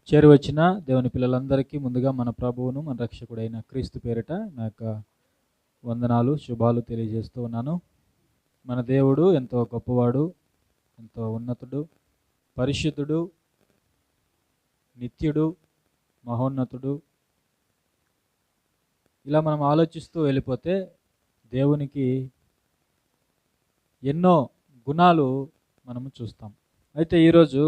చేరువచ్చిన దేవుని పిల్లలందరికీ ముందుగా మన ప్రభువును మన రక్షకుడైన క్రీస్తు పేరిట నా యొక్క వందనాలు శుభాలు తెలియజేస్తూ ఉన్నాను. మన దేవుడు ఎంతో గొప్పవాడు, ఎంతో ఉన్నతుడు, పరిశుద్ధుడు, నిత్యుడు, మహోన్నతుడు. ఇలా మనం ఆలోచిస్తూ వెళ్ళిపోతే దేవునికి ఎన్నో గుణాలు మనము చూస్తాం. అయితే ఈరోజు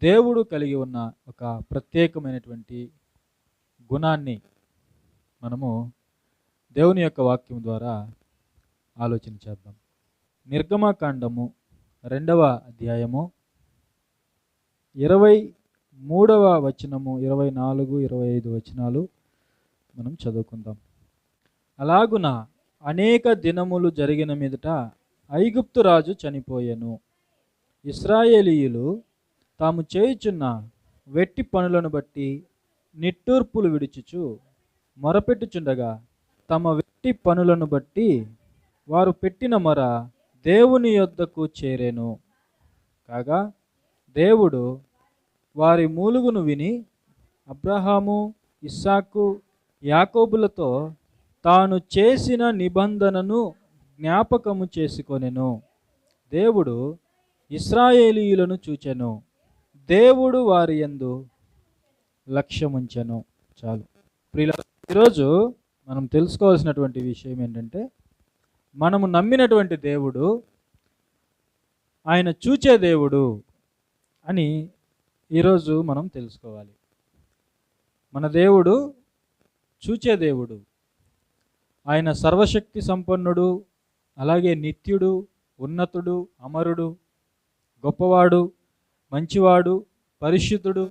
దేవుడు కలిగి ఉన్న ఒక ప్రత్యేకమైనటువంటి గుణాన్ని మనము దేవుని యొక్క వాక్యం ద్వారా ఆలోచన చేద్దాం. నిర్గమకాండము 2వ అధ్యాయము 23వ వచనము, 24, 25 వచనాలు మనం చదువుకుందాం. అలాగున అనేక దినములు జరిగిన మీదట ఐగుప్తు రాజు చనిపోయెను. ఇశ్రాయేలీయులు తాము చేయుచున్న వెట్టి పనులను బట్టి నిట్టూర్పులు విడుచుచు మొరపెట్టుచుండగా తమ వెట్టి పనులను బట్టి వారు పెట్టిన మొర దేవుని యొద్దకు చేరెను. కాగా దేవుడు వారి మూలుగును విని అబ్రహాము, ఇస్సాకు, యాకోబులతో తాను చేసిన నిబంధనను జ్ఞాపకము చేసుకొనెను. దేవుడు ఇశ్రాయేలీయులను చూచెను. దేవుడు వారి యందు లక్ష్యముంచెను. చాలు ప్రియులారా, ఈరోజు మనం తెలుసుకోవాల్సినటువంటి విషయం ఏంటంటే, మనము నమ్మినటువంటి దేవుడు ఆయన చూచే దేవుడు అని ఈరోజు మనం తెలుసుకోవాలి. మన దేవుడు చూచే దేవుడు. ఆయన సర్వశక్తి సంపన్నుడు, అలాగే నిత్యుడు, ఉన్నతుడు, అమరుడు, గొప్పవాడు, మంచివాడు, పరిశుద్ధుడు.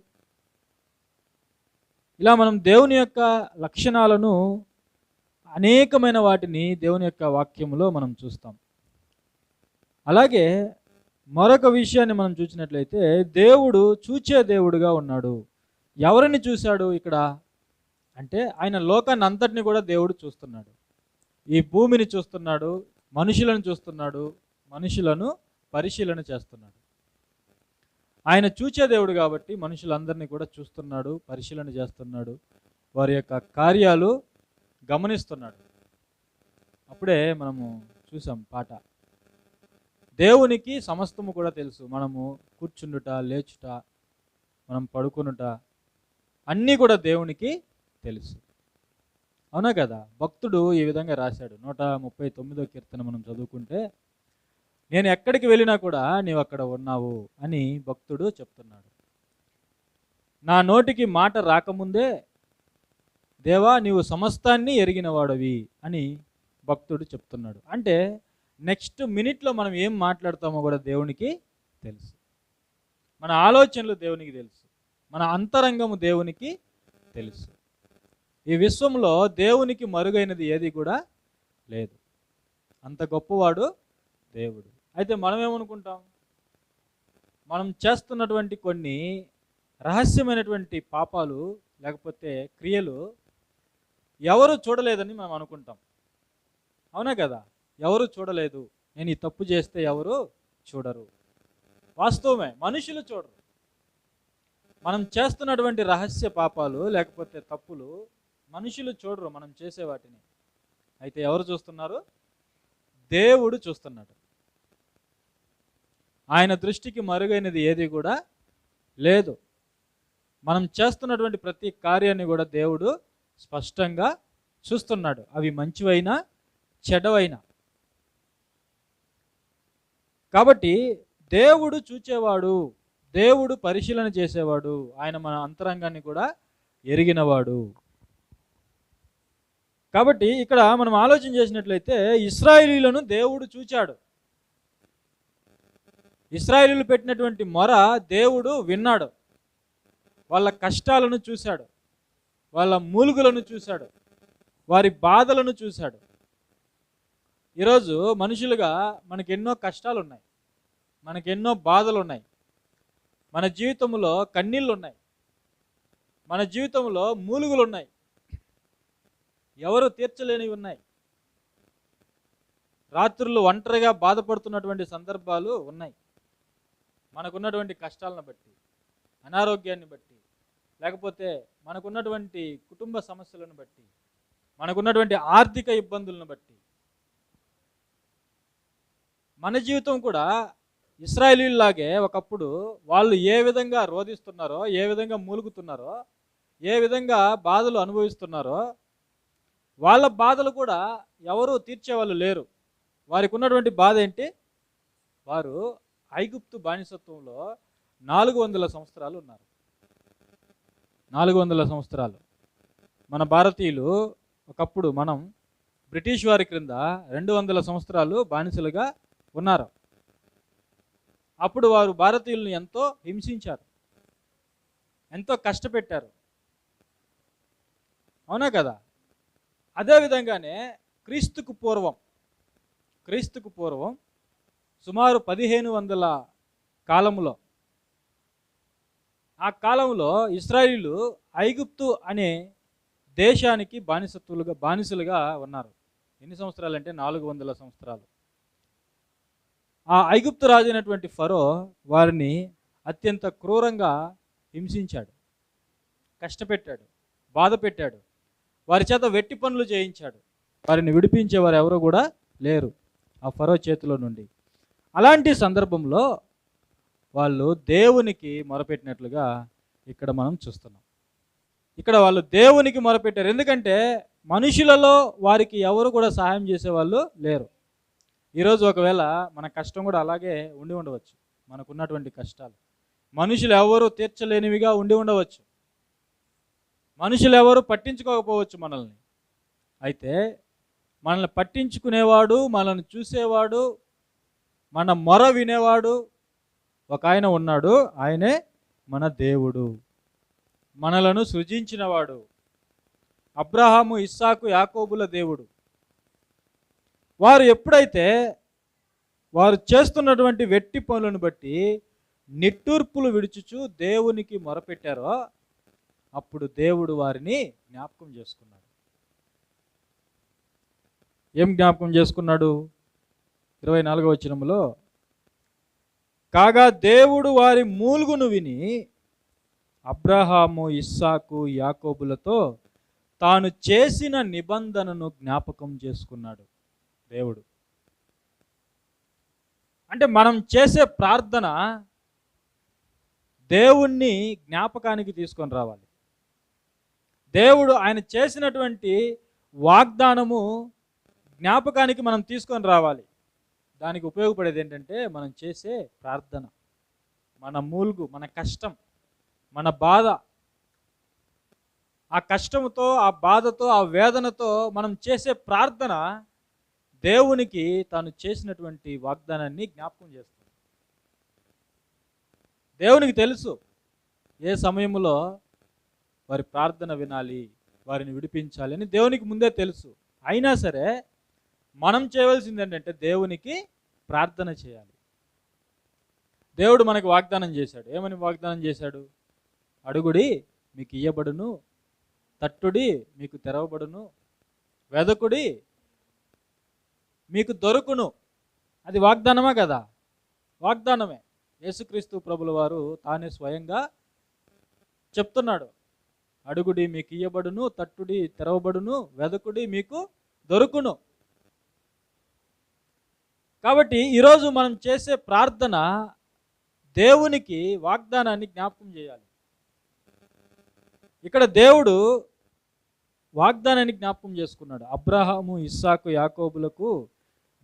ఇలా మనం దేవుని యొక్క లక్షణాలను అనేకమైన వాటిని దేవుని యొక్క వాక్యంలో మనం చూస్తాం. అలాగే మరొక విషయాన్ని మనం చూసినట్లయితే దేవుడు చూచే దేవుడుగా ఉన్నాడు. ఎవరిని చూశాడు ఇక్కడ అంటే, ఆయన లోకాన్ని అంతటిని కూడా దేవుడు చూస్తున్నాడు. ఈ భూమిని చూస్తున్నాడు, మనుషులను చూస్తున్నాడు, మనుషులను పరిశీలన చేస్తున్నాడు. ఆయన చూచే దేవుడు కాబట్టి మనుషులందరినీ కూడా చూస్తున్నాడు, పరిశీలన చేస్తున్నాడు, వారి యొక్క కార్యాలు గమనిస్తున్నాడు. అప్పుడే మనము చూసాం పాట, దేవునికి సమస్తము కూడా తెలుసు. మనము కూర్చుండుట, లేచుట, మనం పడుకునుట అన్నీ కూడా దేవునికి తెలుసు. అవునా కదా? భక్తుడు ఈ విధంగా రాశాడు. 139వ కీర్తన మనం చదువుకుంటే, నేను ఎక్కడికి వెళ్ళినా కూడా నీవు అక్కడ ఉన్నావు అని భక్తుడు చెప్తున్నాడు. నా నోటికి మాట రాకముందే దేవా నీవు సమస్తాన్ని ఎరిగిన వాడవి అని భక్తుడు చెప్తున్నాడు. అంటే నెక్స్ట్ మినిట్లో మనం ఏం మాట్లాడతామో కూడా దేవునికి తెలుసు. మన ఆలోచనలు దేవునికి తెలుసు, మన అంతరంగము దేవునికి తెలుసు. ఈ విశ్వంలో దేవునికి మరుగైనది ఏది కూడా లేదు. అంత గొప్పవాడు దేవుడు. అయితే మనం ఏమనుకుంటాం, మనం చేస్తున్నటువంటి కొన్ని రహస్యమైనటువంటి పాపాలు లేకపోతే క్రియలు ఎవరు చూడలేదని మనం అనుకుంటాం. అవునా కదా? ఎవరు చూడలేదు, నేను ఈ తప్పు చేస్తే ఎవరు చూడరు. వాస్తవమే, మనుషులు చూడరు. మనం చేస్తున్నటువంటి రహస్య పాపాలు లేకపోతే తప్పులు మనుషులు చూడరు, మనం చేసే వాటిని. అయితే ఎవరు చూస్తున్నారు? దేవుడు చూస్తున్నాడు. ఆయన దృష్టికి మరుగైనది ఏది కూడా లేదు. మనం చేస్తున్నటువంటి ప్రతి కార్యాన్ని కూడా దేవుడు స్పష్టంగా చూస్తున్నాడు, అవి మంచివైనా చెడ్డవైనా. కాబట్టి దేవుడు చూచేవాడు, దేవుడు పరిశీలన చేసేవాడు, ఆయన మన అంతరంగాన్ని కూడా ఎరిగినవాడు. కాబట్టి ఇక్కడ మనం ఆలోచన చేసినట్లయితే ఇశ్రాయేలీయులను దేవుడు చూచాడు. ఇశ్రాయేలీయులు పెట్టినటువంటి మొర దేవుడు విన్నాడు. వాళ్ళ కష్టాలను చూశాడు, వాళ్ళ మూలుగులను చూశాడు, వారి బాధలను చూశాడు. ఈరోజు మనుషులుగా మనకెన్నో కష్టాలు ఉన్నాయి, మనకెన్నో బాధలు ఉన్నాయి, మన జీవితంలో కన్నీళ్ళు ఉన్నాయి, మన జీవితంలో మూలుగులు ఉన్నాయి, ఎవరు తీర్చలేనివి ఉన్నాయి. రాత్రులు ఒంటరిగా బాధపడుతున్నటువంటి సందర్భాలు ఉన్నాయి. మనకున్నటువంటి కష్టాలను బట్టి, అనారోగ్యాన్ని బట్టి, లేకపోతే మనకున్నటువంటి కుటుంబ సమస్యలను బట్టి, మనకున్నటువంటి ఆర్థిక ఇబ్బందులను బట్టి మన జీవితం కూడా ఇశ్రాయేలీయుల్లాగే ఒకప్పుడు వాళ్ళు ఏ విధంగా రోధిస్తున్నారో, ఏ విధంగా మూలుగుతున్నారో, ఏ విధంగా బాధలు అనుభవిస్తున్నారో వాళ్ళ బాధలు కూడా ఎవరు తీర్చేవాళ్ళు లేరు. వారికి ఉన్నటువంటి బాధ ఏంటి? వారు ఐగుప్తు బానిసత్వంలో 400 సంవత్సరాలు ఉన్నారు. 400 సంవత్సరాలు. మన భారతీయులు ఒకప్పుడు మనం బ్రిటిష్ వారి క్రింద 200 సంవత్సరాలు బానిసలుగా ఉన్నారు. అప్పుడు వారు భారతీయులను ఎంతో హింసించారు, ఎంతో కష్టపెట్టారు. అవునా కదా? అదేవిధంగానే క్రీస్తుకు పూర్వం సుమారు 1500 కాలంలో, ఆ కాలంలో ఇశ్రాయేలీయులు ఐగుప్తు అనే దేశానికి బానిసలుగా ఉన్నారు. ఎన్ని సంవత్సరాలు అంటే 400 సంవత్సరాలు. ఆ ఐగుప్తు రాజు అయినటువంటి ఫరో వారిని అత్యంత క్రూరంగా హింసించాడు, కష్టపెట్టాడు, బాధ పెట్టాడు, వారి చేత వెట్టి పనులు చేయించాడు. వారిని విడిపించేవారు ఎవరు కూడా లేరు ఆ ఫరో చేతిలో నుండి. అలాంటి సందర్భంలో వాళ్ళు దేవునికి మొరపెట్టినట్లుగా ఇక్కడ మనం చూస్తున్నాం. ఇక్కడ వాళ్ళు దేవునికి మొరపెట్టారు. ఎందుకంటే మనుషులలో వారికి ఎవరు కూడా సహాయం చేసేవాళ్ళు లేరు. ఈరోజు ఒకవేళ మన కష్టం కూడా అలాగే ఉండి ఉండవచ్చు. మనకున్నటువంటి కష్టాలు మనుషులు ఎవరు తీర్చలేనివిగా ఉండి ఉండవచ్చు. మనుషులు ఎవరు పట్టించుకోకపోవచ్చు మనల్ని. అయితే మనల్ని పట్టించుకునేవాడు, మనల్ని చూసేవాడు, మన మొర వినేవాడు ఒక ఆయన ఉన్నాడు. ఆయనే మన దేవుడు, మనలను సృజించినవాడు, అబ్రహాము, ఇస్సాకు, యాకోబుల దేవుడు. వారు ఎప్పుడైతే వారు చేస్తున్నటువంటి వెట్టి పనులను బట్టి నిట్టూర్పులు విడుచుచు దేవునికి మొరపెట్టారో అప్పుడు దేవుడు వారిని జ్ఞాపకం చేసుకున్నాడు. ఏం జ్ఞాపకం చేసుకున్నాడు? 24వ వచనంలో, కాగా దేవుడు వారి మూలుగును విని అబ్రహాము, ఇస్సాకు, యాకోబులతో తాను చేసిన నిబంధనను జ్ఞాపకం చేసుకున్నాడు. దేవుడు అంటే మనం చేసే ప్రార్థన దేవుణ్ణి జ్ఞాపకానికి తీసుకొని రావాలి. దేవుడు ఆయన చేసినటువంటి వాగ్దానము జ్ఞాపకానికి మనం తీసుకొని రావాలి. దానికి ఉపయోగపడేది ఏంటంటే మనం చేసే ప్రార్థన, మన మూలుగు, మన కష్టం, మన బాధ. ఆ కష్టంతో, ఆ బాధతో, ఆ వేదనతో మనం చేసే ప్రార్థన దేవునికి తాను చేసినటువంటి వాగ్దానాన్ని జ్ఞాపకం చేస్తుంది. దేవునికి తెలుసు ఏ సమయంలో వారి ప్రార్థన వినాలి, వారిని విడిపించాలి అని దేవునికి ముందే తెలుసు. అయినా సరే మనం చేయవలసింది ఏంటంటే దేవునికి ప్రార్థన చేయాలి. దేవుడు మనకు వాగ్దానం చేశాడు. ఏమని వాగ్దానం చేశాడు? అడుగుడి మీకు ఇయ్యబడును, తట్టుడి మీకు తెరవబడును, వెదకుడి మీకు దొరుకును. అది వాగ్దానమా కదా? వాగ్దానమే. యేసుక్రీస్తు ప్రభుల వారు తానే స్వయంగా చెప్తున్నాడు, అడుగుడి మీకు ఇయ్యబడును, తట్టుడి తెరవబడును, వెదకుడి మీకు దొరుకును. కాబట్టి ఈరోజు మనం చేసే ప్రార్థన దేవునికి వాగ్దానాన్ని జ్ఞాపకం చేయాలి. ఇక్కడ దేవుడు వాగ్దానాన్ని జ్ఞాపకం చేసుకున్నాడు. అబ్రహాము, ఇస్సాకు, యాకోబులకు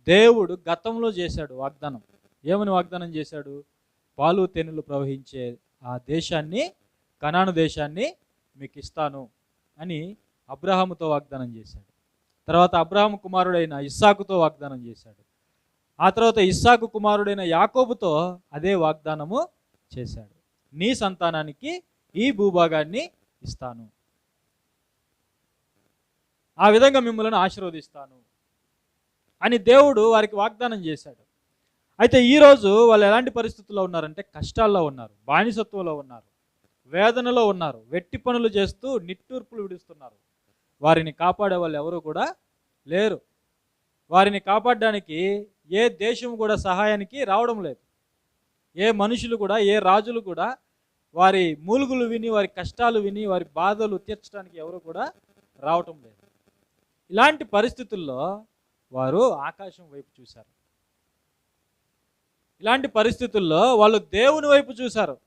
దేవుడు గతంలో చేశాడు వాగ్దానం. ఏమని వాగ్దానం చేశాడు? పాలు తేనెలు ప్రవహించే ఆ దేశాన్ని, కనాను దేశాన్ని మీకు ఇస్తాను అని అబ్రహాముతో వాగ్దానం చేశాడు. తర్వాత అబ్రహాము కుమారుడైన ఇస్సాకుతో వాగ్దానం చేశాడు. ఆ తర్వాత ఇస్సాకు కుమారుడైన యాకోబుతో అదే వాగ్దానము చేశాడు. నీ సంతానానికి ఈ భూభాగాన్ని ఇస్తాను, ఆ విధంగా మిమ్మల్ని ఆశీర్వదిస్తాను అని దేవుడు వారికి వాగ్దానం చేశాడు. అయితే ఈరోజు వాళ్ళు ఎలాంటి పరిస్థితుల్లో ఉన్నారంటే కష్టాల్లో ఉన్నారు, బానిసత్వంలో ఉన్నారు, వేదనలో ఉన్నారు, వెట్టి పనులు చేస్తూ నిట్టూర్పులు విడుస్తున్నారు. వారిని కాపాడే వాళ్ళు ఎవరు కూడా లేరు. వారిని కాపాడడానికి ఏ దేశం కూడా సహాయానికి రావడం లేదు. ఏ మనుషులు కూడా, ఏ రాజులు కూడా వారి మూలుగులు విని, వారి కష్టాలు విని, వారి బాధలు తీర్చడానికి ఎవరు కూడా రావటం లేదు. ఇలాంటి పరిస్థితుల్లో వారు ఆకాశం వైపు చూశారు. ఇలాంటి పరిస్థితుల్లో వాళ్ళు దేవుని వైపు చూశారు.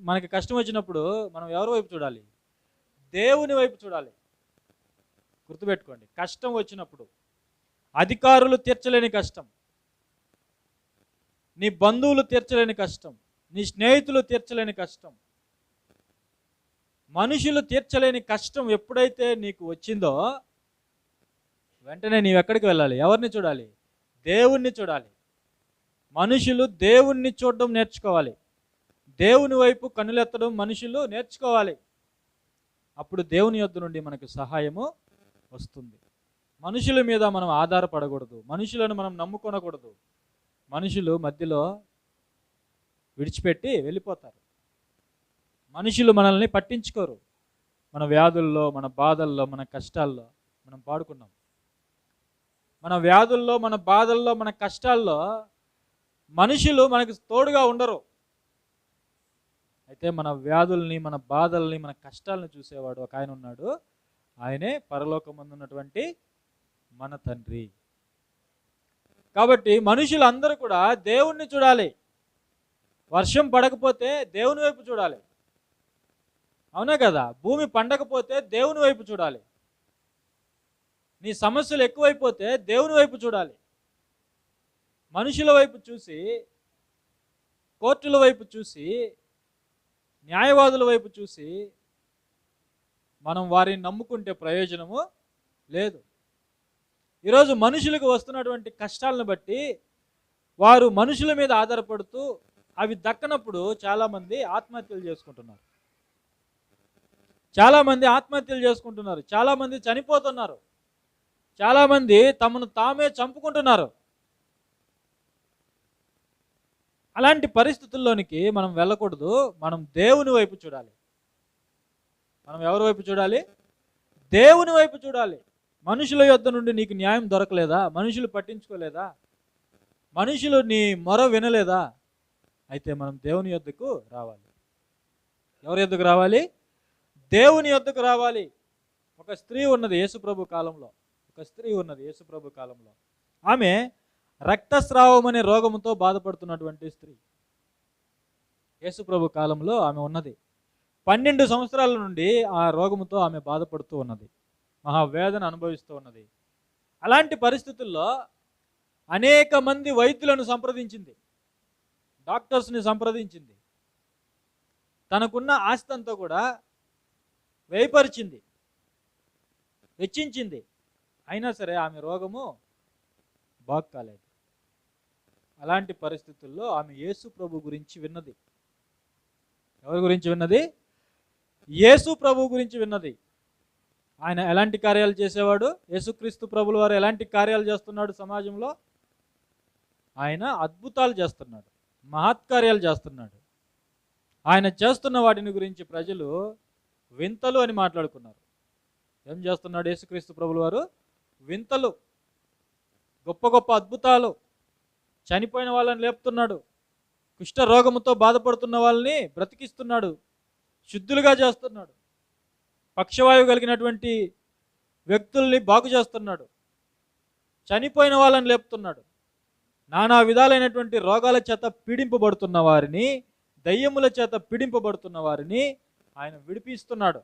మనకి కష్టం వచ్చినప్పుడు మనం ఎవరి వైపు చూడాలి? దేవుని వైపు చూడాలి. గుర్తుపెట్టుకోండి, కష్టం వచ్చినప్పుడు అధికారులు తీర్చలేని కష్టం, నీ బంధువులు తీర్చలేని కష్టం, నీ స్నేహితులు తీర్చలేని కష్టం, మనుషులు తీర్చలేని కష్టం ఎప్పుడైతే నీకు వచ్చిందో వెంటనే నీవెక్కడికి వెళ్ళాలి? ఎవరిని చూడాలి? దేవుణ్ణి చూడాలి. మనుషులు దేవుణ్ణి చూడడం నేర్చుకోవాలి. దేవుని వైపు కన్నులెత్తడం మనుషులు నేర్చుకోవాలి. అప్పుడు దేవుని యొద్ద నుండి మనకు సహాయము వస్తుంది. మనుషుల మీద మనం ఆధారపడకూడదు. మనుషులను మనం నమ్ముకొనకూడదు. మనుషులు మధ్యలో విడిచిపెట్టి వెళ్ళిపోతారు. మనుషులు మనల్ని పట్టించుకోరు. మన వ్యాధుల్లో, మన బాధల్లో, మన కష్టాల్లో మనం పాడుకున్నాం. మన వ్యాధుల్లో, మన బాధల్లో, మన కష్టాల్లో మనుషులు మనకు తోడుగా ఉండరు. అయితే మన వ్యాధుల్ని, మన బాధల్ని, మన కష్టాలను చూసేవాడు ఒక ఆయన ఉన్నాడు. ఆయనే పరలోకమందున్నటువంటి మన తండ్రి. కాబట్టి మనుషులందరూ కూడా దేవుణ్ణి చూడాలి. వర్షం పడకపోతే దేవుని వైపు చూడాలి. అవునా కదా? భూమి పండకపోతే దేవుని వైపు చూడాలి. నీ సమస్యలు ఎక్కువైపోతే దేవుని వైపు చూడాలి. మనుషుల వైపు చూసి, కోర్టుల వైపు చూసి, న్యాయవాదుల వైపు చూసి మనం వారిని నమ్ముకుంటే ప్రయోజనము లేదు. ఈరోజు మనుషులకు వస్తున్నటువంటి కష్టాలను బట్టి వారు మనుషుల మీద ఆధారపడుతూ అవి దక్కనప్పుడు చాలామంది ఆత్మహత్యలు చేసుకుంటున్నారు. చాలామంది చనిపోతున్నారు. చాలామంది తమను తామే చంపుకుంటున్నారు. అలాంటి పరిస్థితుల్లోనికి మనం వెళ్ళకూడదు. మనం దేవుని వైపు చూడాలి. మనం ఎవరి వైపు చూడాలి? దేవుని వైపు చూడాలి. మనుషుల యొద్ద నుండి నీకు న్యాయం దొరకలేదా? మనుషులు పట్టించుకోలేదా? మనుషులు నీ మొర వినలేదా? అయితే మనం దేవుని యొద్దకు రావాలి. ఎవరి యొద్దకు రావాలి? దేవుని యొద్దకు రావాలి. ఒక స్త్రీ ఉన్నది యేసుప్రభు కాలంలో. ఆమె రక్తస్రావం అనే రోగంతో బాధపడుతున్నటువంటి స్త్రీ. యేసుప్రభు కాలంలో ఆమె ఉన్నది. 12 సంవత్సరాల నుండి ఆ రోగంతో ఆమె బాధపడుతూ ఉన్నది. మహావేదన అనుభవిస్తూ ఉన్నది. అలాంటి పరిస్థితుల్లో అనేక మంది వైద్యులను సంప్రదించింది, డాక్టర్స్ని సంప్రదించింది. తనకున్న ఆస్తి అంతా కూడా వ్యయపరిచింది, వెచ్చించింది. అయినా సరే ఆమె రోగము బాగు కాలేదు. అలాంటి పరిస్థితుల్లో ఆమె యేసు ప్రభు గురించి విన్నది. ఎవరి గురించి విన్నది? యేసు ప్రభు గురించి విన్నది. ఆయన ఎలాంటి కార్యాలు చేసేవాడు? యేసుక్రీస్తు ప్రభుల వారు ఎలాంటి కార్యాలు చేస్తున్నాడు సమాజంలో? ఆయన అద్భుతాలు చేస్తున్నాడు, మహత్కార్యాలు చేస్తున్నాడు. ఆయన చేస్తున్న వాటిని గురించి ప్రజలు వింతలు అని మాట్లాడుకున్నారు. ఏం చేస్తున్నాడు యేసుక్రీస్తు ప్రభుల వారు? వింతలు, గొప్ప గొప్ప అద్భుతాలు. చనిపోయిన వాళ్ళని లేపుతున్నాడు, కుష్ఠ రోగముతో బాధపడుతున్న వాళ్ళని బ్రతికిస్తున్నాడు, శుద్ధులుగా చేస్తున్నాడు, పక్షవాయువు కలిగినటువంటి వ్యక్తుల్ని బాగు చేస్తున్నాడు, చనిపోయిన వాళ్ళని లేపుతున్నాడు. నానా విధాలైనటువంటి రోగాల చేత పీడింపబడుతున్న వారిని, దయ్యముల చేత పీడింపబడుతున్న వారిని ఆయన విడిపిస్తున్నాడు.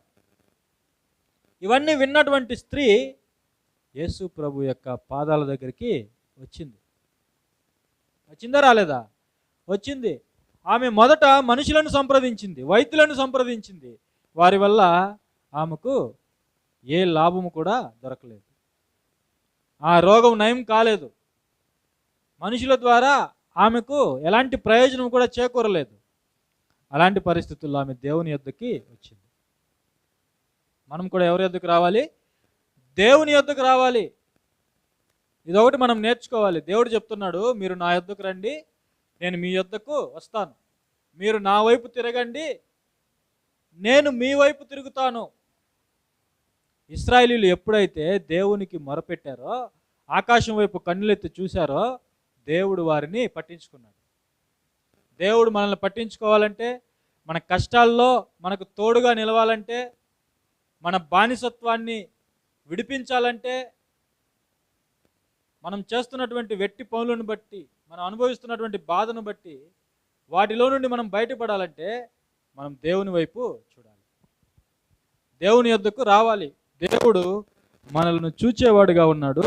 ఇవన్నీ విన్నటువంటి స్త్రీ యేసు ప్రభు యొక్క పాదాల దగ్గరికి వచ్చింది. వచ్చిందా రాలేదా? వచ్చింది. ఆమె మొదట మనుషులను సంప్రదించింది, వైద్యులను సంప్రదించింది. వారి వల్ల ఆమెకు ఏ లాభము కూడా దొరకలేదు. ఆ రోగం నయం కాలేదు. మనుషుల ద్వారా ఆమెకు ఎలాంటి ప్రయోజనం కూడా చేకూరలేదు. అలాంటి పరిస్థితుల్లో ఆమె దేవుని యొద్దకి వచ్చింది. మనం కూడా ఎవరి యొద్దకు రావాలి? దేవుని యొద్దకు రావాలి. ఇదొకటి మనం నేర్చుకోవాలి. దేవుడు చెప్తున్నాడు, మీరు నా యొద్దకు రండి, నేను మీ యొద్దకు వస్తాను. మీరు నా వైపు తిరగండి, నేను మీ వైపు తిరుగుతాను. ఇశ్రాయేలీయులు ఎప్పుడైతే దేవునికి మొరపెట్టారో, ఆకాశం వైపు కన్నులెత్తి చూశారో, దేవుడు వారిని పట్టించుకున్నాడు. దేవుడు మనల్ని పట్టించుకోవాలంటే, మన కష్టాల్లో మనకు తోడుగా నిలవాలంటే, మన బానిసత్వాన్ని విడిపించాలంటే, మనం చేస్తున్నటువంటి వెట్టి పనులను బట్టి, మనం అనుభవిస్తున్నటువంటి బాధను బట్టి, వాటిలో నుండి మనం బయటపడాలంటే మనం దేవుని వైపు చూడాలి, దేవుని యొద్దకు రావాలి. దేవుడు మనల్ని చూచేవాడుగా ఉన్నాడు.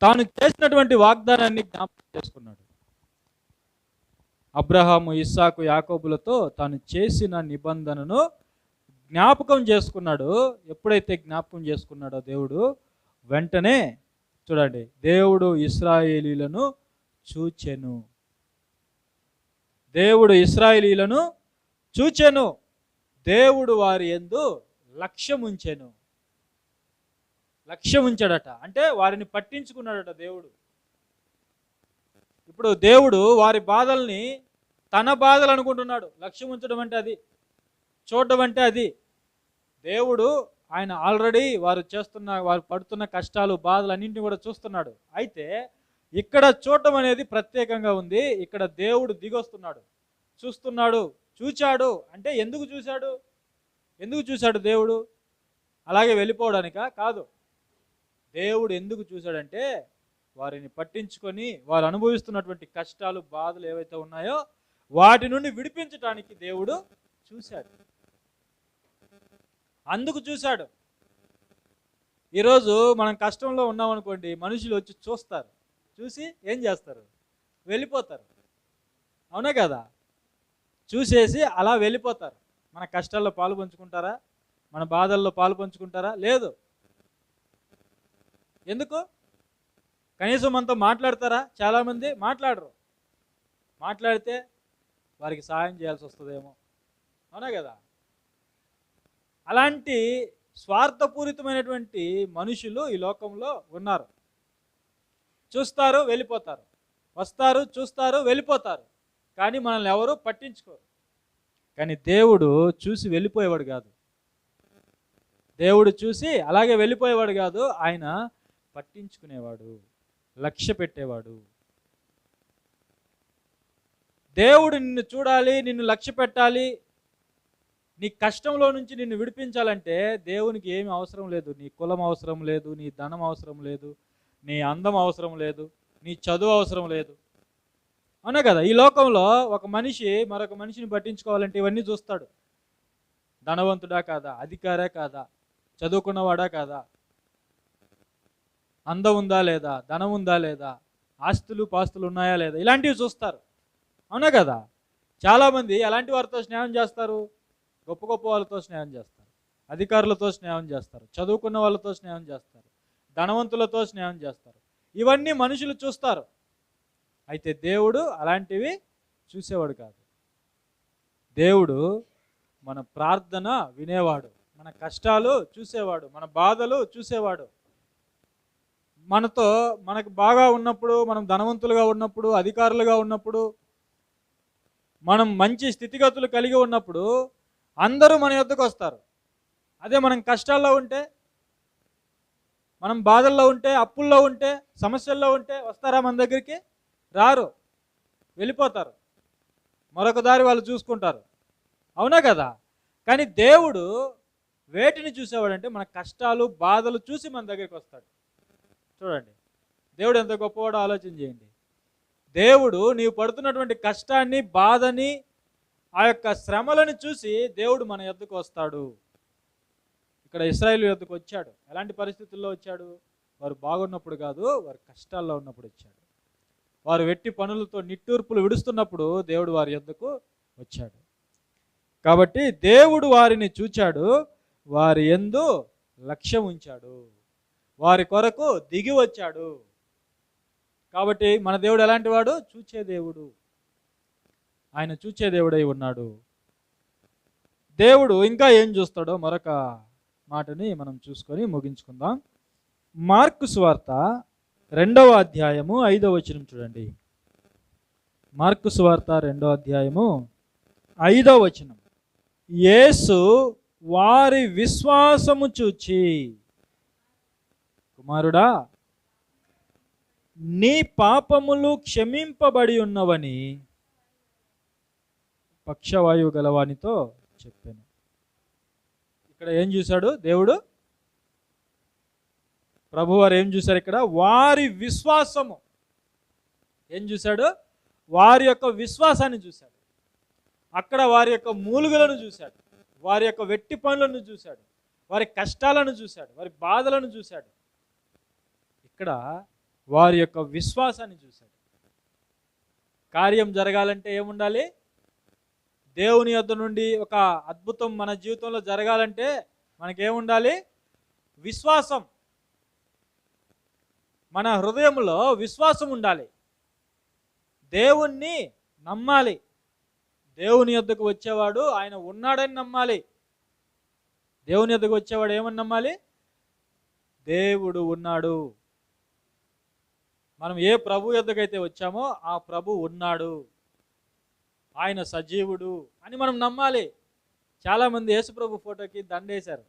తాను చేసినటువంటి వాగ్దానాన్ని జ్ఞాపకం చేసుకున్నాడు. అబ్రహాము, ఇస్సాకు, యాకోబులతో తాను చేసిన నిబంధనను జ్ఞాపకం చేసుకున్నాడు. ఎప్పుడైతే జ్ఞాపకం చేసుకున్నాడో దేవుడు, వెంటనే చూడండి, దేవుడు ఇశ్రాయేలీలను చూచెను. దేవుడు ఇశ్రాయేలీలను చూచెను. దేవుడు వారి యందు లక్ష్యం ఉంచెను. లక్ష్యం ఉంచాడట, అంటే వారిని పట్టించుకున్నాడట దేవుడు. ఇప్పుడు దేవుడు వారి బాధల్ని తన బాధలు అనుకుంటున్నాడు. లక్ష్యం ఉంచడం అంటే అది, చూడడం అంటే అది. దేవుడు ఆయన ఆల్రెడీ వారు పడుతున్న కష్టాలు, బాధలు అన్నింటినీ కూడా చూస్తున్నాడు. అయితే ఇక్కడ చూడటం అనేది ప్రత్యేకంగా ఉంది. ఇక్కడ దేవుడు దిగొస్తున్నాడు, చూస్తున్నాడు. చూచాడు అంటే ఎందుకు చూశాడు? ఎందుకు చూశాడు దేవుడు? అలాగే వెళ్ళిపోవడానికా? కాదు. దేవుడు ఎందుకు చూశాడంటే, వారిని పట్టించుకొని వారు అనుభవిస్తున్నటువంటి కష్టాలు, బాధలు ఏవైతే ఉన్నాయో వాటి నుండి విడిపించడానికి దేవుడు చూశాడు. అందుకు చూశాడు. ఈరోజు మనం కష్టంలో ఉన్నామనుకోండి, మనుషులు వచ్చి చూస్తారు, చూసి ఏం చేస్తారు? వెళ్ళిపోతారు. అవునా కదా? చూసేసి అలా వెళ్ళిపోతారు. మన కష్టాల్లో పాలు పంచుకుంటారా? మన బాధల్లో పాలు పంచుకుంటారా? లేదు. ఎందుకు? కనీసం మనతో మాట్లాడతారా? చాలామంది మాట్లాడరు. మాట్లాడితే వారికి సహాయం చేయాల్సి వస్తుందేమో. అవునా కదా? అలాంటి స్వార్థపూరితమైనటువంటి మనుషులు ఈ లోకంలో ఉన్నారు. చూస్తారు, వెళ్ళిపోతారు. వస్తారు, చూస్తారు, వెళ్ళిపోతారు. కానీ మనల్ని ఎవరు పట్టించుకోరు. కానీ దేవుడు చూసి వెళ్ళిపోయేవాడు కాదు. దేవుడు చూసి అలాగే వెళ్ళిపోయేవాడు కాదు. ఆయన పట్టించుకునేవాడు, లక్ష్య పెట్టేవాడు. దేవుడు నిన్ను చూడాలి, నిన్ను లక్ష్య పెట్టాలి, నీ కష్టంలో నుంచి నిన్ను విడిపించాలంటే దేవునికి ఏమి అవసరం లేదు. నీ కులం అవసరం లేదు, నీ ధనం అవసరం లేదు, నీ అందం అవసరం లేదు, నీ చదువు అవసరం లేదు. అవునా కదా? ఈ లోకంలో ఒక మనిషి మరొక మనిషిని పట్టించుకోవాలంటే ఇవన్నీ చూస్తాడు. ధనవంతుడా కాదా, అధికారే కాదా, చదువుకున్నవాడా కాదా, అందం ఉందా లేదా, ధనం ఉందా లేదా, ఆస్తులు పాస్తులు ఉన్నాయా లేదా, ఇలాంటివి చూస్తారు. అవునా కదా? చాలామంది ఎలాంటి వారితో స్నేహం చేస్తారు? గొప్ప గొప్ప వాళ్ళతో స్నేహం చేస్తారు, అధికారులతో స్నేహం చేస్తారు, చదువుకున్న వాళ్ళతో స్నేహం చేస్తారు, ధనవంతులతో స్నేహం చేస్తారు. ఇవన్నీ మనుషులు చూస్తారు. అయితే దేవుడు అలాంటివి చూసేవాడు కాదు. దేవుడు మన ప్రార్థన వినేవాడు, మన కష్టాలు చూసేవాడు, మన బాధలు చూసేవాడు. మనకు బాగా ఉన్నప్పుడు, మనం ధనవంతులుగా ఉన్నప్పుడు, అధికారులుగా ఉన్నప్పుడు, మనం మంచి స్థితిగతులు కలిగి ఉన్నప్పుడు అందరూ మన యొద్దకు వస్తారు. అదే మనం కష్టాల్లో ఉంటే, మనం బాధల్లో ఉంటే, అప్పుల్లో ఉంటే, సమస్యల్లో ఉంటే వస్తారా మన దగ్గరికి? రారు, వెళ్ళిపోతారు. మరొక దారి వాళ్ళు చూసుకుంటారు. అవునా కదా? కానీ దేవుడు వేటిని చూసేవాడంటే మన కష్టాలు, బాధలు చూసి మన దగ్గరికి వస్తాడు. చూడండి, దేవుడు ఎంత గొప్పవాడో ఆలోచన చేయండి. దేవుడు నీవు పడుతున్నటువంటి కష్టాన్ని, బాధని, ఆ యొక్క శ్రమలను చూసి దేవుడు మన యొద్దకు వస్తాడు. ఇక్కడ ఇశ్రాయేలు యొద్దకు వచ్చాడు. ఎలాంటి పరిస్థితుల్లో వచ్చాడు? వారు బాగున్నప్పుడు కాదు, వారు కష్టాల్లో ఉన్నప్పుడు వచ్చాడు. వారు వెట్టి పనులతో నిట్టూర్పులు విడుస్తున్నప్పుడు దేవుడు వారి యొద్దకు వచ్చాడు. కాబట్టి దేవుడు వారిని చూచాడు, వారి యందు లక్ష్యం ఉంచాడు, వారి కొరకు దిగి వచ్చాడు. కాబట్టి మన దేవుడు ఎలాంటి వాడు? చూచే దేవుడు. ఆయన చూచే దేవుడై ఉన్నాడు. దేవుడు ఇంకా ఏం చూస్తాడో మరొక మాటని మనం చూసుకొని ముగించుకుందాం. మార్కు సువార్త 2వ అధ్యాయము 5వ వచనం చూడండి. మార్కు సువార్త 2వ అధ్యాయము 5వ వచనం. యేసు వారి విశ్వాసము చూచి, కుమారుడా, నీ పాపములు క్షమింపబడి ఉన్నవని పక్షవాయువు గలవానితో చెప్పాను. ఇక్కడ ఏం చూశాడు దేవుడు? ప్రభువారు ఏం చూశారు ఇక్కడ? వారి విశ్వాసము. ఏం చూశాడు? వారి యొక్క విశ్వాసాన్ని చూశాడు. అక్కడ వారి యొక్క మూలుగులను చూశాడు, వారి యొక్క వెట్టి పనులను చూశాడు, వారి కష్టాలను చూశాడు, వారి బాధలను చూశాడు. ఇక్కడ వారి యొక్క విశ్వాసాన్ని చూశాడు. కార్యం జరగాలంటే ఏముండాలి? దేవుని యొద్ద నుండి ఒక అద్భుతం మన జీవితంలో జరగాలంటే మనకేముండాలి? విశ్వాసం. మన హృదయంలో విశ్వాసం ఉండాలి. దేవుణ్ణి నమ్మాలి. దేవుని యొద్దకు వచ్చేవాడు ఆయన ఉన్నాడని నమ్మాలి. దేవుని యొద్దకు వచ్చేవాడు ఏమని నమ్మాలి? దేవుడు ఉన్నాడు. మనం ఏ ప్రభు యొద్దకైతే వచ్చామో ఆ ప్రభు ఉన్నాడు, ఆయన సజీవుడు అని మనం నమ్మాలి. చాలామంది యేసు ప్రభు ఫోటోకి దండేశారు.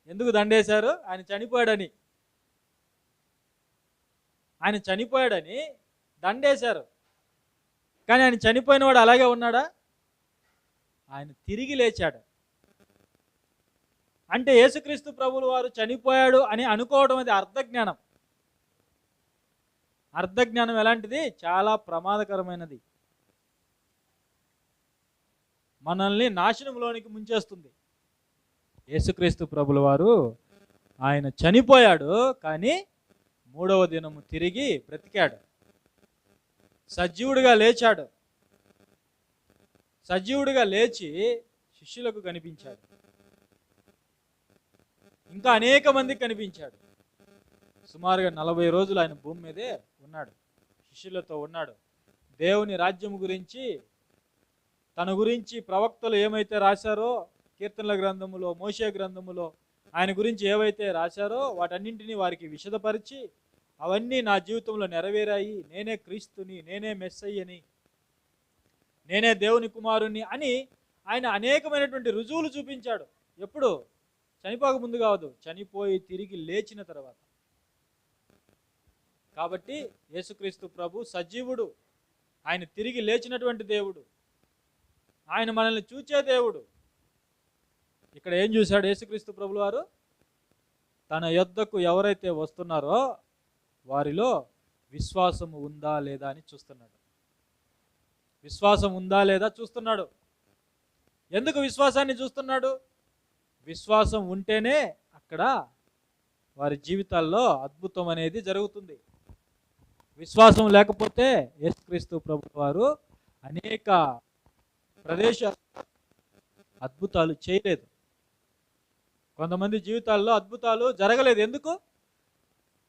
ఎందుకు దండేశారు? ఆయన చనిపోయాడని. ఆయన చనిపోయాడని దండేశారు. కానీ ఆయన చనిపోయిన వాడు అలాగే ఉన్నాడా? ఆయన తిరిగి లేచాడు. అంటే యేసుక్రీస్తు ప్రభువుల వారు చనిపోయాడు అని అనుకోవడం అది అర్ధజ్ఞానం. అర్ధజ్ఞానం ఎలాంటిది? చాలా ప్రమాదకరమైనది. మనల్ని నాశనంలోనికి ముంచేస్తుంది. యేసుక్రీస్తు ప్రభుల వారు ఆయన చనిపోయాడు, కానీ 3వ దినము తిరిగి బ్రతికాడు, సజీవుడిగా లేచాడు. సజీవుడిగా లేచి శిష్యులకు కనిపించాడు, ఇంకా అనేక మందికి కనిపించాడు. సుమారుగా 40 రోజులు ఆయన భూమి మీదే ఉన్నాడు, శిష్యులతో ఉన్నాడు. దేవుని రాజ్యం గురించి, తన గురించి ప్రవక్తలు ఏమైతే రాశారో, కీర్తనల గ్రంథములో, మోషే గ్రంథములో ఆయన గురించి ఏవైతే రాశారో వాటన్నింటినీ వారికి విశదపరిచి, అవన్నీ నా జీవితంలో నెరవేరాయి, నేనే క్రీస్తుని, నేనే మెస్సయ్యని, నేనే దేవుని కుమారుని అని ఆయన అనేకమైనటువంటి రుజువులు చూపించాడు. ఎప్పుడు? చనిపోక ముందు కాదు, చనిపోయి తిరిగి లేచిన తర్వాత. కాబట్టి యేసుక్రీస్తు ప్రభు సజీవుడు, ఆయన తిరిగి లేచినటువంటి దేవుడు, ఆయన మనల్ని చూచే దేవుడు. ఇక్కడ ఏం చూశాడు యేసుక్రీస్తు ప్రభుల వారు? తన యొద్దకు ఎవరైతే వస్తున్నారో వారిలో విశ్వాసము ఉందా లేదా అని చూస్తున్నాడు. విశ్వాసం ఉందా లేదా చూస్తున్నాడు. ఎందుకు విశ్వాసాన్ని చూస్తున్నాడు? విశ్వాసం ఉంటేనే అక్కడ వారి జీవితాల్లో అద్భుతం అనేది జరుగుతుంది. విశ్వాసం లేకపోతే యేసుక్రీస్తు ప్రభువు వారు అనేక ప్రదేశాలు అద్భుతాలు చేయలేదు. కొంతమంది జీవితాల్లో అద్భుతాలు జరగలేదు. ఎందుకు?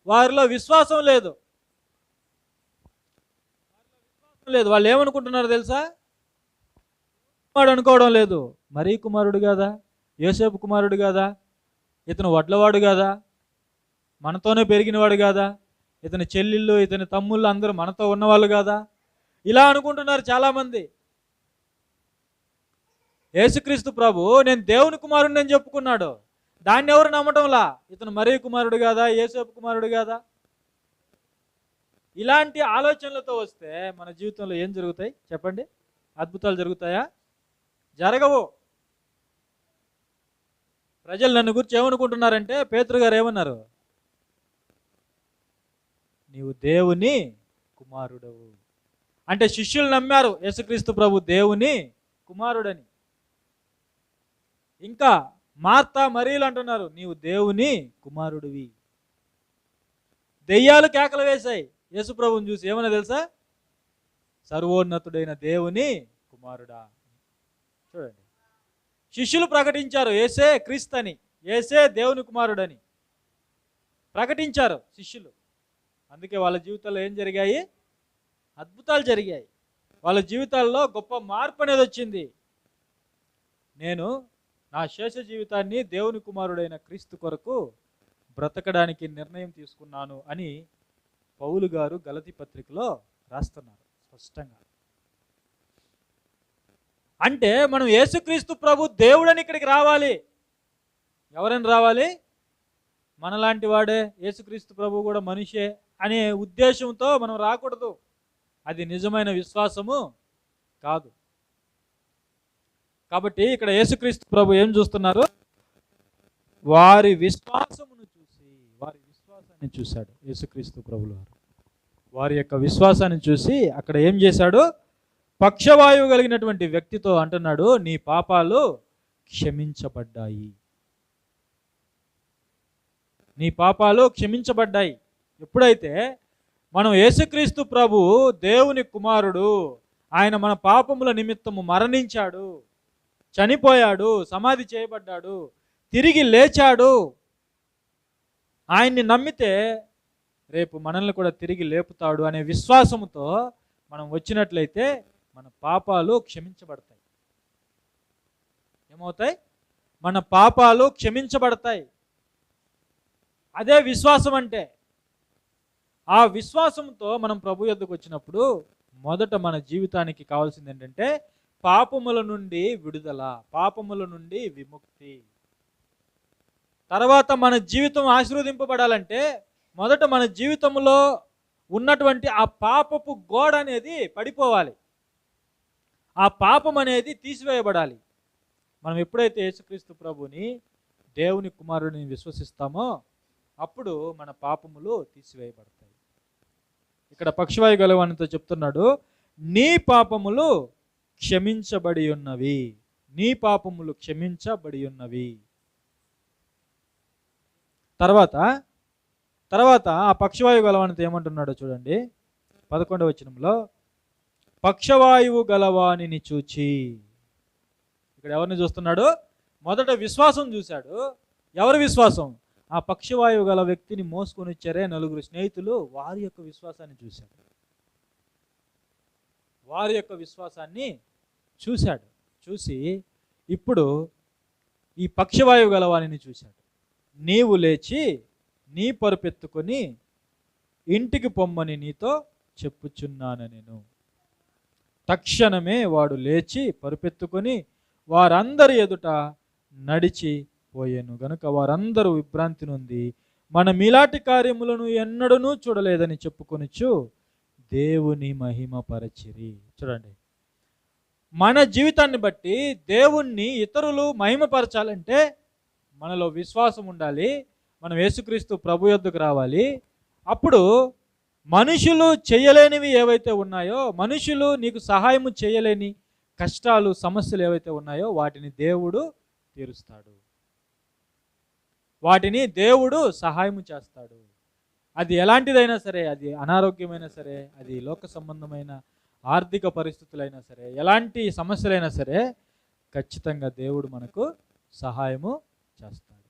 వారిలో విశ్వాసం లేదు. వాళ్ళు ఏమనుకుంటున్నారు తెలుసా? కుమారుడు అనుకోవడం లేదు. మరీ కుమారుడు కాదా? యోసేపు కుమారుడు కాదా? ఇతను వడ్లవాడు కాదా? మనతోనే పెరిగినవాడు కాదా? ఇతని చెల్లెళ్ళు, ఇతని తమ్ముళ్ళు అందరూ మనతో ఉన్నవాళ్ళు కాదా? ఇలా అనుకుంటున్నారు చాలామంది. యేసుక్రీస్తు ప్రభు నేను దేవుని కుమారుడిని అని చెప్పుకున్నాడు. దాన్ని ఎవరు నమ్మటంలా? ఇతను మరీ కుమారుడు కాదా? యేసేపు కుమారుడు కాదా? ఇలాంటి ఆలోచనలతో వస్తే మన జీవితంలో ఏం జరుగుతాయి చెప్పండి? అద్భుతాలు జరుగుతాయా? జరగవు. ప్రజలు నన్ను గురించి ఏమనుకుంటున్నారంటే, పేతురు గారు ఏమన్నారు? నీవు దేవుని కుమారుడవు. అంటే శిష్యులు నమ్మారు యేసుక్రీస్తు ప్రభు దేవుని కుమారుడని. ఇంకా మార్తా మరియలు అంటున్నారు నీవు దేవుని కుమారుడివి. దెయ్యాలు కేకలు వేశాయి యేసు ప్రభువుని చూసి. ఏమన్నా తెలుసా? సర్వోన్నతుడైన దేవుని కుమారుడా. చూడండి, శిష్యులు ప్రకటించారు యేసే క్రీస్తు అని, యేసే దేవుని కుమారుడని ప్రకటించారు శిష్యులు. అందుకే వాళ్ళ జీవితాల్లో ఏం జరిగాయి? అద్భుతాలు జరిగాయి. వాళ్ళ జీవితాల్లో గొప్ప మార్పు అనేది వచ్చింది. నేను నా శేష జీవితాన్ని దేవుని కుమారుడైన క్రీస్తు కొరకు బ్రతకడానికి నిర్ణయం తీసుకున్నాను అని పౌలు గారు గలతీ పత్రికలో రాస్తున్నారు స్పష్టంగా. అంటే మనం యేసుక్రీస్తు ప్రభు దేవుడని ఇక్కడికి రావాలి. ఎవరైనా రావాలి? మనలాంటి వాడే, యేసుక్రీస్తు ప్రభు కూడా మనిషే అనే ఉద్దేశంతో మనం రాకూడదు. అది నిజమైన విశ్వాసము కాదు. కాబట్టి ఇక్కడ యేసుక్రీస్తు ప్రభు ఏం చూస్తున్నారు? వారి విశ్వాసమును చూసి, వారి విశ్వాసాన్ని చూశాడు యేసుక్రీస్తు ప్రభులు వారు. వారి యొక్క విశ్వాసాన్ని చూసి అక్కడ ఏం చేశాడు? పక్షవాయువు కలిగినటువంటి వ్యక్తితో అంటున్నాడు, నీ పాపాలు క్షమించబడ్డాయి, నీ పాపాలు క్షమించబడ్డాయి. ఎప్పుడైతే మనం యేసుక్రీస్తు ప్రభు దేవుని కుమారుడు, ఆయన మన పాపముల నిమిత్తము మరణించాడు, చనిపోయాడు, సమాధి చేయబడ్డాడు, తిరిగి లేచాడు, ఆయన్ని నమ్మితే రేపు మనల్ని కూడా తిరిగి లేపుతాడు అనే విశ్వాసముతో మనం వచ్చినట్లయితే మన పాపాలు క్షమించబడతాయి. ఏమవుతాయి? మన పాపాలు క్షమించబడతాయి. అదే విశ్వాసం అంటే. ఆ విశ్వాసంతో మనం ప్రభు యొద్దకు వచ్చినప్పుడు మొదట మన జీవితానికి కావాల్సింది ఏంటంటే పాపముల నుండి విడుదల, పాపముల నుండి విముక్తి. తర్వాత మన జీవితం ఆశీర్వదింపబడాలంటే మొదట మన జీవితంలో ఉన్నటువంటి ఆ పాపపు గోడ అనేది పడిపోవాలి, ఆ పాపం అనేది తీసివేయబడాలి. మనం ఎప్పుడైతే యేసుక్రీస్తు ప్రభుని దేవుని కుమారుడిని విశ్వసిస్తామో అప్పుడు మన పాపములు తీసివేయబడతాయి. ఇక్కడ పక్షవాయు గలవానితో చెప్తున్నాడు, నీ పాపములు క్షమించబడి ఉన్నవి, నీ పాపములు క్షమించబడి ఉన్నవి. తర్వాత ఆ పక్షవాయువు గలవానితో ఏమంటున్నాడో చూడండి, 11వ వచనంలో, పక్షవాయువు గలవానిని చూచి. ఇక్కడ ఎవరిని చూస్తున్నాడు? మొదట విశ్వాసం చూశాడు. ఎవరి విశ్వాసం? ఆ పక్షవాయువు గల వ్యక్తిని మోసుకొని వచ్చారే నలుగురు స్నేహితులు, వారి యొక్క విశ్వాసాన్ని చూశాడు. వారి యొక్క విశ్వాసాన్ని చూశాడు. చూసి ఇప్పుడు ఈ పక్షవాయువు గలవానిని చూశాడు. నీవు లేచి నీ పరుపెత్తుకొని ఇంటికి పొమ్మని నీతో చెప్పుచున్నాను నేను. తక్షణమే వాడు లేచి పరుపెత్తుకొని వారందరి ఎదుట నడిచి పోయాను గనుక వారందరూ విభ్రాంతి నొంది మనం ఇలాంటి కార్యములను ఎన్నడూ చూడలేదని చెప్పుకొనిచు దేవుని మహిమపరచిరి. చూడండి, మన జీవితాన్ని బట్టి దేవుణ్ణి ఇతరులు మహిమపరచాలంటే మనలో విశ్వాసం ఉండాలి. మనం యేసుక్రీస్తు ప్రభు యొద్దకు రావాలి. అప్పుడు మనుషులు చేయలేనివి ఏవైతే ఉన్నాయో, మనుషులు నీకు సహాయము చేయలేని కష్టాలు, సమస్యలు ఏవైతే ఉన్నాయో వాటిని దేవుడు తీరుస్తాడు, వాటిని దేవుడు సహాయము చేస్తాడు. అది ఎలాంటిదైనా సరే, అది అనారోగ్యమైనా సరే, అది లోక సంబంధమైన ఆర్థిక పరిస్థితులైనా సరే, ఎలాంటి సమస్యలైనా సరే ఖచ్చితంగా దేవుడు మనకు సహాయము చేస్తాడు.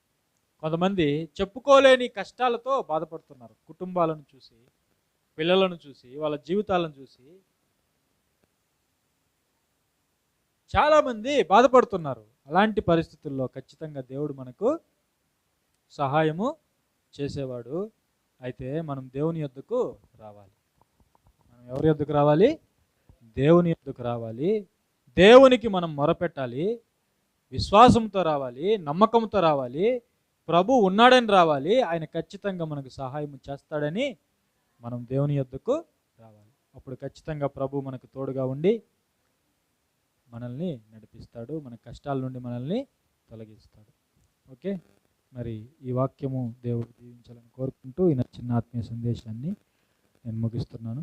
కొంతమంది చెప్పుకోలేని కష్టాలతో బాధపడుతున్నారు. కుటుంబాలను చూసి, పిల్లలను చూసి, వాళ్ళ జీవితాలను చూసి చాలామంది బాధపడుతున్నారు. అలాంటి పరిస్థితుల్లో ఖచ్చితంగా దేవుడు మనకు సహాయము చేసేవాడు. అయితే మనం దేవుని యొద్దకు రావాలి. మనం ఎవరి యొద్దకు రావాలి? దేవుని యొద్దకు రావాలి. దేవునికి మనం మొరపెట్టాలి, విశ్వాసంతో రావాలి, నమ్మకంతో రావాలి. ప్రభు ఉన్నాడని రావాలి. ఆయన ఖచ్చితంగా మనకు సహాయం చేస్తాడని మనం దేవుని యొద్దకు రావాలి. అప్పుడు ఖచ్చితంగా ప్రభు మనకు తోడుగా ఉండి మనల్ని నడిపిస్తాడు, మన కష్టాల నుండి మనల్ని తొలగిస్తాడు. ఓకే, మరి ఈ వాక్యము దేవుడు దీవించాలని కోరుకుంటూ ఈ చిన్న ఆత్మీయ సందేశాన్ని నేను ముగిస్తున్నాను.